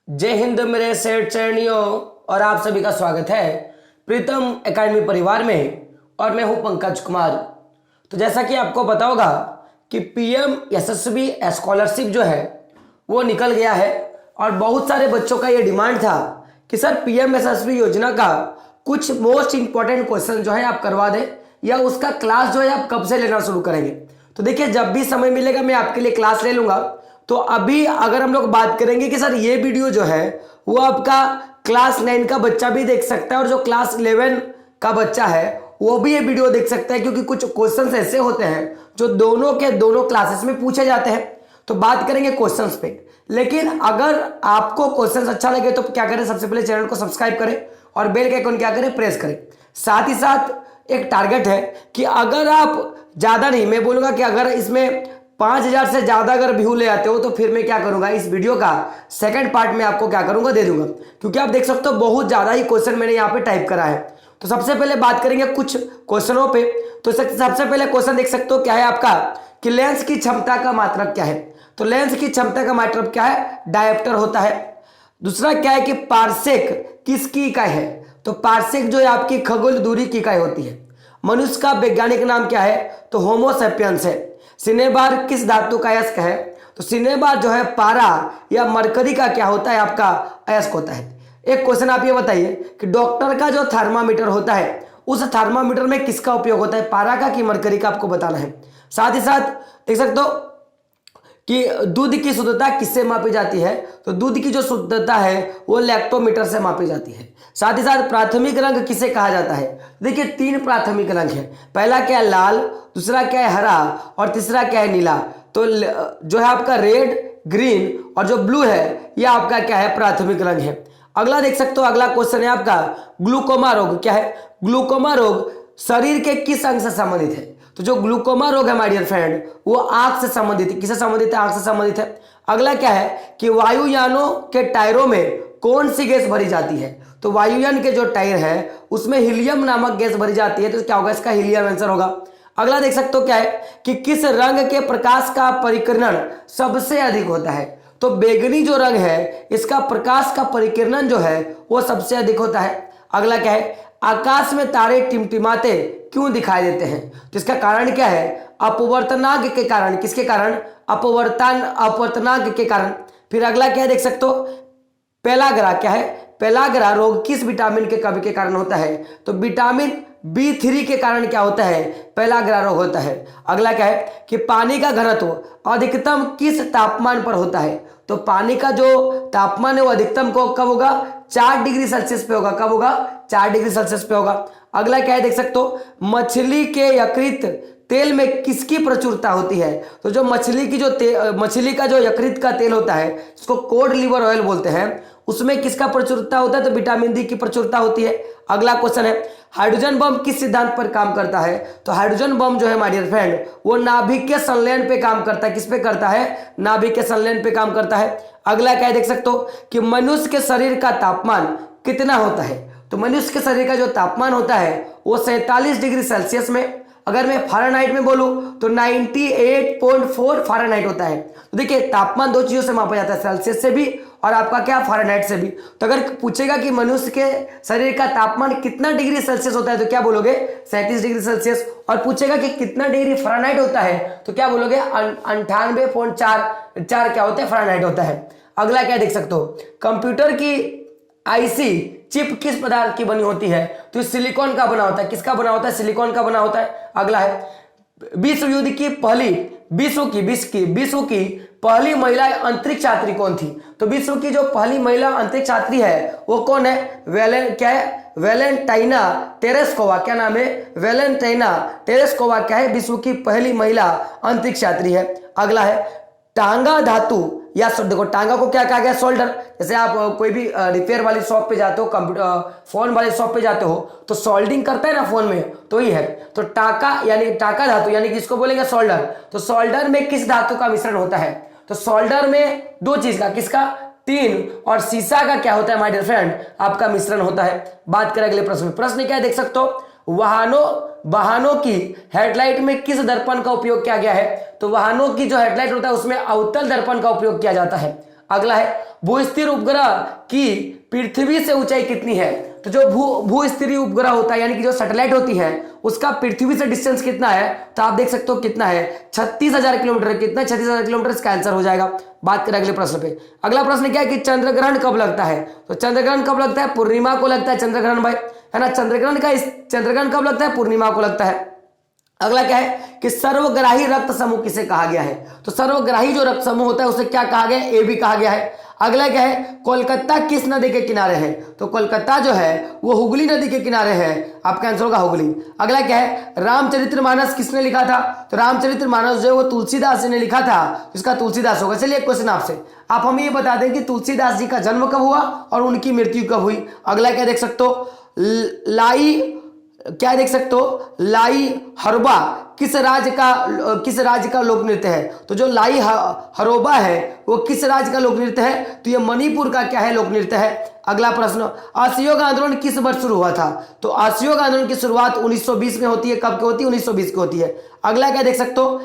जय हिंद मेरे सेठ चरणियों और आप सभी का स्वागत है प्रीतम एकेडमी परिवार में। और मैं हूं पंकज कुमार। तो जैसा कि आपको पता होगा कि पीएम एसएसबी स्कॉलरशिप जो है वो निकल गया है और बहुत सारे बच्चों का ये डिमांड था कि सर पीएम एसएसबी योजना का कुछ मोस्ट इंपॉर्टेंट क्वेश्चन जो है आप करवा दें या उसका क्लास जो है आप कब से लेना शुरू करेंगे। तो देखिए, जब भी समय मिलेगा मैं आपके लिए क्लास ले लूंगा। तो अभी अगर हम लोग बात करेंगे कि सर ये वीडियो जो है वो आपका क्लास 9 का बच्चा भी देख सकता है और जो क्लास 11 का बच्चा है वो भी ये वीडियो देख सकता है, क्योंकि कुछ क्वेश्चंस ऐसे होते हैं जो दोनों के दोनों क्लासेस में पूछे जाते हैं। तो बात करेंगे क्वेश्चंस पे, लेकिन अगर आपको क्वेश्चंस अच्छा लगे तो क्या करें, सबसे पहले चैनल को सब्सक्राइब करें और बेल के आइकन क्या करें, प्रेस करें। साथ ही साथ एक टारगेट है कि अगर आप ज्यादा नहीं, मैं बोलूंगा कि अगर इसमें 5000 से ज्यादा अगर व्यू ले आते हो तो फिर मैं क्या करूंगा, इस वीडियो का सेकंड पार्ट में आपको क्या करूंगा, दे दूंगा। क्योंकि आप देख सकते हो बहुत ज्यादा ही क्वेश्चन मैंने यहाँ पे टाइप करा है। तो सबसे पहले बात करेंगे कुछ क्वेश्चनों पे। तो सबसे पहले क्वेश्चन देख सकते हो क्या है आपका, कि लेंस की क्षमता का मात्रक क्या है। तो लेंस की क्षमता का मात्रक क्या है, डायोप्टर होता है। दूसरा क्या है कि पारसेक किसकी इकाई है। तो पारसेक जो है आपकी खगोल दूरी की इकाई होती है। मनुष्य का वैज्ञानिक नाम क्या है, तो होमो सेपियंस है। सिनेबार किस धातु का अयस्क है। तो सिनेबार जो है पारा या मरकरी का क्या होता है, आपका अयस्क होता है। एक क्वेश्चन आप ये बताइए कि डॉक्टर का जो थर्मामीटर होता है उस थर्मामीटर में किसका उपयोग होता है, पारा का कि मरकरी का, आपको बताना है। साथ ही साथ देख सकते हो कि दूध की शुद्धता किससे मापी जाती है। तो दूध की जो शुद्धता है वो लैक्टोमीटर से मापी जाती है। साथ ही साथ प्राथमिक रंग किसे कहा जाता है। देखिए 3 प्राथमिक रंग है। पहला क्या है लाल, दूसरा क्या है हरा और तीसरा क्या है नीला। तो जो है आपका रेड, ग्रीन और जो ब्लू है ये आपका क्या है, प्राथमिक रंग है। अगला देख सकते हो, अगला क्वेश्चन है आपका ग्लूकोमा रोग क्या है। ग्लूकोमा रोग शरीर के किस अंग से संबंधित है। तो जो ग्लूकोमा रोग है माय डियर फ्रेंड वो आंख से संबंधित है। किससे संबंधित है, आंख से संबंधित है। अगला क्या है कि वायुयानों के टायरों में कौन सी गैस भरी जाती है। तो वायुयान के जो टायर है उसमें हीलियम नामक गैस भरी जाती है। तो क्या होगा, इसका हीलियम आंसर होगा। अगला देख सकते हो क्या है कि किस रंग के प्रकाश का परिकिरण सबसे अधिक होता है। तो बैगनी जो रंग है इसका प्रकाश का परिकिरण जो है वो सबसे अधिक होता है। अगला क्या है, आकाश में तारे टिमटिमाते क्यों दिखाई देते हैं। तो इसका कारण क्या है, अपवर्तनांक के कारण। किसके कारण, अपवर्तनांक के कारण। फिर अगला क्या है देख सकते हो, पेलाग्रा क्या है, पेलाग्रा रोग किस विटामिन के कमी के कारण होता है। तो विटामिन B3 के कारण क्या होता है, पेलाग्रा रोग होता है। अगला क्या है कि पानी का घनत्व अधिकतम किस तापमान पर होता है। तो पानी का जो तापमान है वो अधिकतम को कब होगा, 4 डिग्री सेल्सियस पे होगा। कब होगा, 4 डिग्री सेल्सियस पे होगा। अगला क्या है देख सकते हो, मछली के यकृत तेल में किसकी प्रचुरता होती है। तो जो मछली का जो यकृत का तेल होता है इसको कोड लिवर ऑयल बोलते हैं, उसमें किसका प्रचुरता होता है, तो विटामिन डी की प्रचुरता होती है। अगला क्वेश्चन है हाइड्रोजन बम किस सिद्धांत पर काम करता है। तो हाइड्रोजन बम जो है माय डियर फ्रेंड वो नाभिक के संलयन पे काम करता है। किस पे करता है, नाभिक के संलयन पे काम करता है। अगला क्या है देख सकते हो कि मनुष्य के शरीर का तापमान कितना होता है। तो मनुष्य के शरीर का जो तापमान होता है वो 47 डिग्री सेल्सियस में, अगर मैं फ़ारेनहाइट में बोलूं तो 98.4 फ़ारेनहाइट होता है। तो देखिए तापमान 2 चीजों से मापा जाता है, सेल्सियस से भी और आपका क्या, फ़ारेनहाइट से भी। तो अगर पूछेगा कि मनुष्य के शरीर का तापमान कितना डिग्री सेल्सियस होता है तो क्या बोलोगे, 37 डिग्री सेल्सियस। और पूछेगा कि कितना डिग्री फ़ारेनहाइट होता है तो क्या बोलोगे, 98.4 क्या होता है, फ़ारेनहाइट होता है। अगला क्या देख सकते हो, कंप्यूटर की आईसी चिप किस पदार्थ की बनी होती है। तो सिलिकॉन का बना होता है। किसका बना होता है, सिलिकॉन का बना होता है। अगला है विश्व युद्ध की पहली महिला अंतरिक्ष यात्री कौन थी। तो विश्व की जो पहली महिला अंतरिक्ष यात्री है वो कौन है, वेलेंटाइना तेरेस्कोवा। क्या नाम है, वेलेंटाइना तेरेस्कोवा क्या है, विश्व की पहली महिला अंतरिक्ष यात्री है। अगला है टांगा धातु या देखो टांगा को क्या कहा गया, शोल्डर। जैसे आप कोई भी रिपेयर वाली शॉप पे जाते हो, कंप्यूटर फोन वाली शॉप पे जाते हो तो सोल्डिंग करता है ना फोन में, तो ही है। तो टाका यानी टाका धातु यानी कि इसको बोलेंगे शोल्डर। तो शोल्डर में किस धातु का मिश्रण होता है। तो शोल्डर में 2 चीज का, किसका, टीन और सीसा का क्या होता है माय डियर फ्रेंड, आपका मिश्रण होता है। बात करें अगले प्रश्न में। प्रश्न क्या देख सकते हो, वाहनों की हेडलाइट में किस दर्पण का उपयोग किया गया है। तो वाहनों की जो हेडलाइट होता है उसमें अवतल दर्पण का उपयोग किया जाता है। अगला है भूस्थिर उपग्रह की पृथ्वी से ऊंचाई कितनी है। तो जो भूस्थिर उपग्रह होता है यानी कि जो सैटेलाइट होती है उसका पृथ्वी से डिस्टेंस कितना है, तो आप देख सकते हो कितना है 36,000 किलोमीटर। कितना 36,000 किलोमीटर, इसका आंसर हो जाएगा। बात करें अगले प्रश्न पे। अगला प्रश्न क्या है कि चंद्रग्रहण कब लगता है। तो चंद्रग्रहण कब लगता है, पूर्णिमा को लगता है चंद्रग्रहण भाई, है ना। चंद्रग्रहण कब लगता है, पूर्णिमा को लगता है। अगला क्या है कि सर्वग्राही रक्त समूह किसे कहा गया है। तो सर्वग्राही जो रक्त समूह होता है उसे क्या कहा गया है, ए भी कहा गया है। अगला क्या है, कोलकाता किस नदी के किनारे है। तो कोलकाता जो है वो हुगली नदी के किनारे है, आपका आंसर होगा हुगली। अगला क्या है, रामचरितमानस किसने लिखा था। तो रामचरितमानस जो है वो तुलसीदास जी ने लिखा था, इसका तुलसीदास होगा। चलिए एक क्वेश्चन आपसे, आप हमें ये बता दें कि तुलसीदास जी का जन्म कब हुआ और उनकी मृत्यु कब हुई। अगला क्या देख सकते हो, क्या देख सकते हो, लाई हरोबा किस राज्य का लोक नृत्य है। तो जो लाई हरोबा है वो किस राज्य का लोक नृत्य है, तो ये मणिपुर का क्या है, लोक नृत्य है। अगला प्रश्न, असहयोग आंदोलन किस वर्ष शुरू हुआ था। तो असहयोग आंदोलन की शुरुआत 1920 में होती है। कब की होती है, 1920 की होती है। अगला क्या देख सकते हो,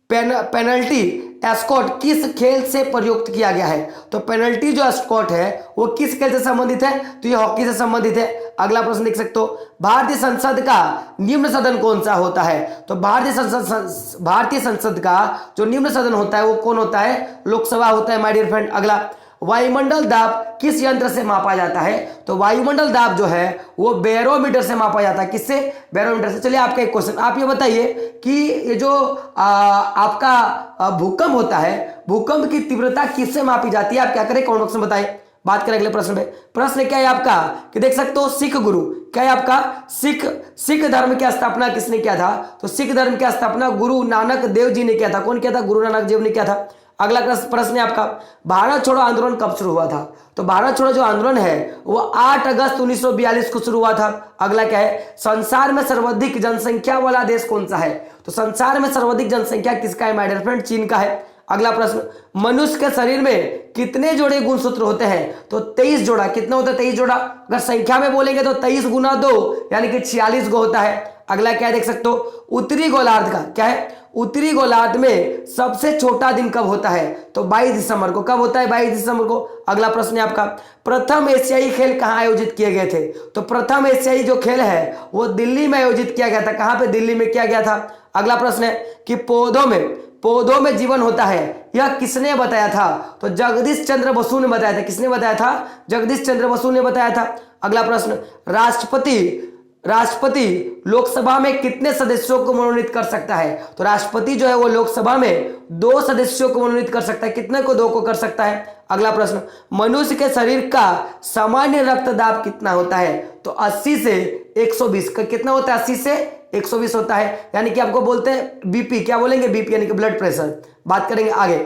पेनल्टी एस्कॉट किस खेल से प्रयुक्त किया गया है। तो पेनल्टी जो एस्कॉट है वो किस खेल से संबंधित है, तो ये हॉकी से संबंधित है। अगला प्रश्न देख सकते हो, भारतीय संसद का निम्न सदन कौन सा होता है। तो भारतीय संसद का जो निम्न सदन होता है वो कौन होता है, लोकसभा होता है माय डियर फ्रेंड। अगला, वायुमंडल दाब किस यंत्र से मापा जाता है। तो वायुमंडल दाब जो है वो बैरोमीटर से मापा जाता है। किससे, बैरोमीटर से। चलिए आपका एक क्वेश्चन, आप ये बताइए कि ये जो आपका भूकंप होता है, भूकंप की तीव्रता किससे मापी जाती है। आप क्या करें, कमेंट बॉक्स में बताएं। बात करें अगले प्रश्न पे। प्रश्न क्या है आपका कि देख सकते हो, सिख गुरु क्या है आपका, सिख धर्म की स्थापना किसने किया था। तो सिख धर्म की स्थापना गुरु नानक देव जी ने किया था। कौन किया था, गुरु नानक देव ने किया था। अगला प्रश्न है आपका, भारत छोड़ो आंदोलन कब शुरू हुआ था। तो भारत छोड़ो जो आंदोलन है वो 8 अगस्त 1942 को शुरू हुआ था। अगला क्या है, संसार में सर्वाधिक जनसंख्या वाला देश कौन सा है। तो संसार में सर्वाधिक जनसंख्या किसका है माय डियर फ्रेंड, चीन का है। अगला प्रश्न, मनुष्य के शरीर में कितने जोड़े गुणसूत्र होते हैं। तो 23 जोड़ा। कितना होता है, 23 जोड़ा। अगर संख्या में बोलेंगे तो 23 गुना 2 यानी कि 46 गो होता है। अगला क्या देख सकते हो, उत्तरी गोलार्ध का क्या है, उत्तरी गोलार्ध में सबसे छोटा दिन कब होता है। तो 22 दिसंबर को। कब होता है, 22 दिसंबर को। अगला प्रश्न है आपका, प्रथम एशियाई खेल कहां आयोजित किए गए थे। तो प्रथम एशियाई जो खेल है वो दिल्ली में आयोजित किया गया था। कहां पे, दिल्ली में किया गया था। अगला प्रश्न है कि पौधों में जीवन होता है, यह किसने बताया था। तो जगदीश चंद्र बसु ने बताया था। किसने बताया था, जगदीश चंद्र बसु ने बताया था। अगला प्रश्न, राष्ट्रपति लोकसभा में कितने सदस्यों को मनोनीत कर सकता है। तो राष्ट्रपति जो है वो लोकसभा में 2 सदस्यों को मनोनीत कर सकता है। कितने को, 2 को कर सकता है। अगला प्रश्न, मनुष्य के शरीर का सामान्य रक्तदाब कितना होता है। तो 80 से 120 का कितना होता है, 80 से 120 होता है। यानी कि आपको बोलते हैं बीपी, क्या बोलेंगे, बीपी यानी कि ब्लड प्रेशर। बात करेंगे आगे।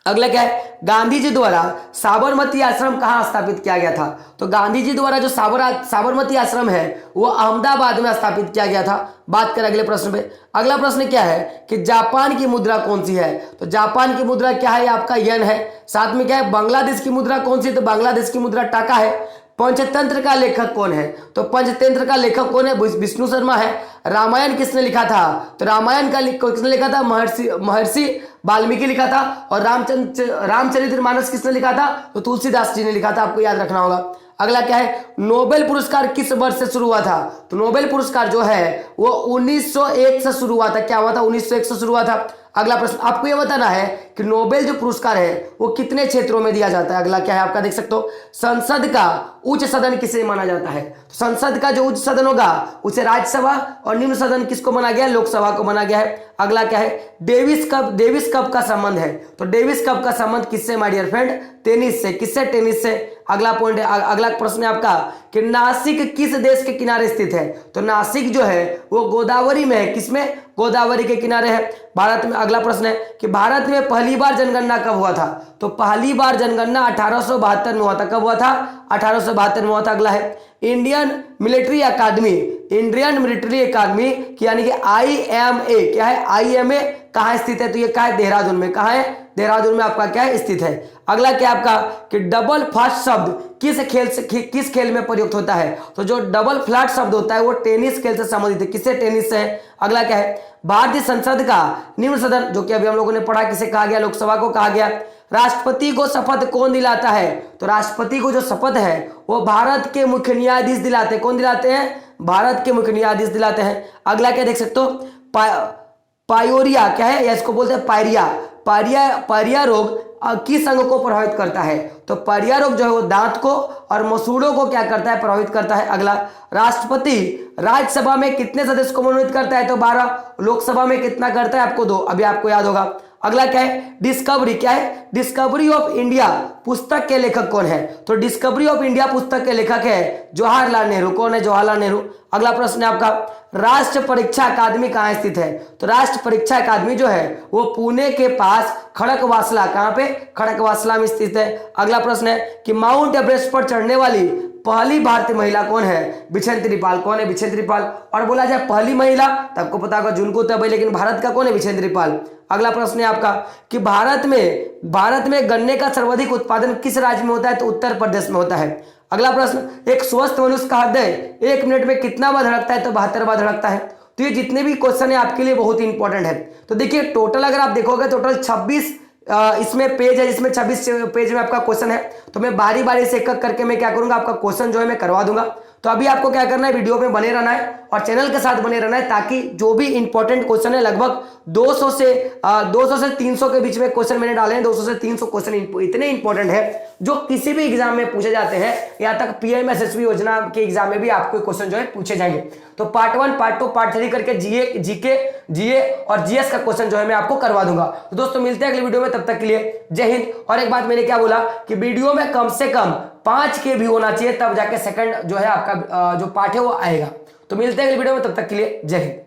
अगला क्या है, गांधी जी द्वारा साबरमती आश्रम कहां स्थापित किया गया था। तो गांधी जी द्वारा जो साबरमती आश्रम है वो अहमदाबाद में स्थापित किया गया था। बात करें अगले प्रश्न पे। अगला प्रश्न क्या है कि जापान की मुद्रा कौन सी है। तो जापान की मुद्रा क्या है, आपका येन है। साथ में क्या है, बांग्लादेश की मुद्रा कौन सी है। तो बांग्लादेश की मुद्रा टाका है। पंचतंत्र का लेखक कौन है। तो पंचतंत्र का लेखक कौन है, विष्णु शर्मा है। रामायण किसने लिखा था। तो रामायण का किसने लिखा था, महर्षि वाल्मीकि लिखा था। और रामचरितमानस किसने लिखा था, तो तुलसीदास जी ने लिखा था। आपको याद रखना होगा। अगला क्या है, नोबेल पुरस्कार किस वर्ष से शुरू हुआ था। तो नोबेल पुरस्कार जो है वो 1901 से शुरू हुआ था। क्या हुआ था, 1901 से शुरू हुआ था। अगला प्रश्न, आपको यह बताना है कि नोबेल जो पुरस्कार है वो कितने क्षेत्रों में दिया जाता है। अगला क्या है आपका, देख सकते हो, संसद का उच्च सदन किसे माना जाता है। तो संसद का जो उच्च सदन होगा उसे राज्यसभा, और निम्न सदन किसको माना गया, लोकसभा को माना गया है। अगला क्या है, डेविस कप का संबंध है। तो डेविस कप का संबंध किससे माय डियर फ्रेंड, टेनिस से। किससे, टेनिस से। अगला पॉइंट है, अगला प्रश्न है आपका कि नासिक किस देश के किनारे स्थित है। तो नासिक जो है वो गोदावरी में है। किसमें, गोदावरी के किनारे है, भारत में। अगला प्रश्न है कि भारत में पहली बार जनगणना कब हुआ था। तो पहली बार जनगणना 1872 में हुआ था। कब हुआ था, 1872 में हुआ था। अगला है इंडियन मिलिट्री अकादमी की यानी कि IMA क्या है, IMA कहाँ स्थित है। तो ये कहाँ है, देहरादून में। कहाँ है, देहरादून में आपका क्या है, स्थित है। अगला क्या आपका कि डबल फास्ट शब्द किस खेल में प्रयुक्त होता है। तो जो डबल फ्लैट शब्द होता है वो टेनिस खेल से संबंधित है। किससे, टेनिस से है। अगला क्या है, भारतीय संसद का निम्न सदन जो कि अभी हम लोगों ने पढ़ा किसे कहा गया, लोकसभा को कहा गया। राष्ट्रपति को शपथ कौन दिलाता है? तो राष्ट्रपति को जो शपथ है वो भारत के मुख्य न्यायाधीश दिलाते हैं। कौन दिलाते हैं? भारत के मुख्य न्यायाधीश दिलाते हैं। अगला क्या देख सकते हो, पायोरिया क्या है, या इसको बोलते हैं पायरिया। पायरिया रोग किस अंग को प्रभावित करता है? तो पायरिया रोग जो है वो दांत को और मसूड़ों को क्या करता है? प्रभावित करता है। अगला, राष्ट्रपति राज्यसभा में कितने सदस्य को मनोनीत करता है? तो 12। लोकसभा में कितना करता है? आपको 2, अभी आपको याद होगा। अगला क्या है? डिस्कवरी क्या है? डिस्कवरी ऑफ इंडिया पुस्तक के लेखक कौन है? तो डिस्कवरी ऑफ इंडिया पुस्तक के लेखक है जवाहरलाल नेहरू। कौन है? जवाहरलाल नेहरू। अगला प्रश्न है आपका, राष्ट्र परीक्षा अकादमी कहाँ स्थित है? तो राष्ट्र परीक्षा अकादमी जो है वो पुणे के पास खड़कवासला, कहाँ पे? खड़कवासला में स्थित है। अगला प्रश्न है कि माउंट एवरेस्ट पर चढ़ने वाली पहली भारतीय महिला कौन है? बिछेंद्री पाल। कौन है? बिछेंद्री पाल। और बोला जाए पहली महिला तो आपको पता होगा जुनको तब, लेकिन भारत का कौन है? बिछेंद्री पाल। अगला प्रश्न है आपका कि भारत में गन्ने का सर्वाधिक उत्पादन किस राज्य में होता है? तो उत्तर प्रदेश में होता है। अगला प्रश्न, एक स्वस्थ मनुष्य का हृदय 1 मिनट में कितना बार धड़कता है? तो 72 बार धड़कता है। तो ये जितने भी क्वेश्चन है आपके लिए बहुत ही इंपॉर्टेंट है। तो देखिए टोटल अगर आप देखोगे टोटल 26 इसमें पेज है, जिसमें 26 पेज में आपका क्वेश्चन है। तो मैं बारी बारी से एक एक करके मैं क्या करूंगा, आपका क्वेश्चन जो है मैं करवा दूंगा। तो अभी आपको क्या करना है, वीडियो में बने रहना है और चैनल के साथ बने रहना है, ताकि जो भी इंपॉर्टेंट क्वेश्चन है लगभग 200 से 300 के बीच में क्वेश्चन मैंने डाले हैं। 200 से 300 क्वेश्चन इतने इंपॉर्टेंट है जो किसी भी एग्जाम में पूछे जाते हैं। यहाँ तक पीएम एसएसबी योजना के एग्जाम में भी आपको क्वेश्चन जो है पूछे जाएंगे। तो पार्ट 1, पार्ट 2, पार्ट 3 करके जीए और जीएस का क्वेश्चन जो है मैं आपको करवा दूंगा। तो दोस्तों मिलते हैं अगले वीडियो में, तब तक के लिए जय हिंद। और एक बात मैंने क्या बोला कि वीडियो में कम से कम 5 के भी होना चाहिए, तब जाके सेकंड जो है आपका जो पार्ट है वो आएगा। तो मिलते हैं अगले वीडियो में, तब तक के लिए जय हिंद।